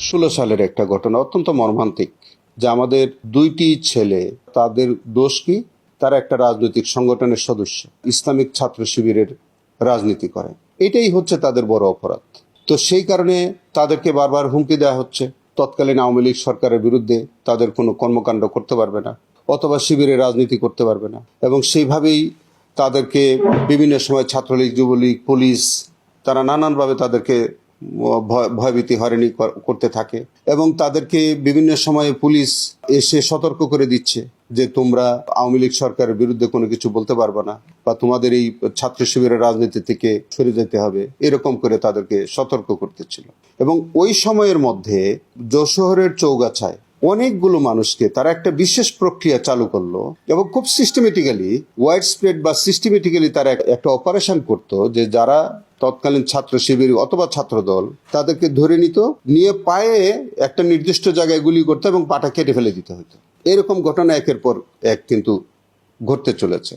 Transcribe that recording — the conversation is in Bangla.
সালের একটা ঘটনা, অত্যন্ত মর্মান্তিক, যে আমাদের দুইটি ছেলে, তাদের দোষ কি, তারা একটা রাজনৈতিক সংগঠনের সদস্য, ইসলামিক ছাত্র শিবিরের রাজনীতি করে। এটাই হচ্ছে তাদের বড় অপরাধ। তো সেই কারণে তাদেরকে বারবার হুমকি দেওয়া হচ্ছে তৎকালীন আওয়ামী লীগ সরকারের বিরুদ্ধে তাদের কোনো কর্মকাণ্ড করতে পারবে না, অথবা শিবিরে রাজনীতি করতে পারবে না। এবং সেইভাবেই তাদেরকে বিভিন্ন সময় ছাত্রলীগ, যুবলীগ, পুলিশ, তারা নানানভাবে তাদেরকে ভয়ভীতি হয়রানি করতে থাকে। এবং তাদেরকে বিভিন্ন সময়ে পুলিশ এসে সতর্ক করে দিচ্ছে যে তোমরা আওয়ামী লীগ সরকারের বিরুদ্ধে কোনো কিছু বলতে পারবে না, বা তোমাদের এই ছাত্র শিবিরের রাজনীতি থেকে সরে যেতে হবে, এরকম করে তাদেরকে সতর্ক করতেছিল। এবং ওই সময়ের মধ্যে যশোহরের চৌগাছায় অনেকগুলো মানুষকে তারা একটা বিশেষ প্রক্রিয়া চালু করলো, এবং খুব সিস্টেমেটিক্যালি, ওয়াইড স্প্রেড বা সিস্টেমেটিক্যালি তারা একটা অপারেশন করতো, যে যারা তৎকালীন ছাত্র শিবির অথবা ছাত্র দল, তাদেরকে ধরে নিত, নিয়ে পায়ে একটা নির্দিষ্ট জায়গায় গুলি করতো এবং পাটা কেটে ফেলে দিতে হতো। এরকম ঘটনা একের পর এক কিন্তু ঘটতে চলেছে।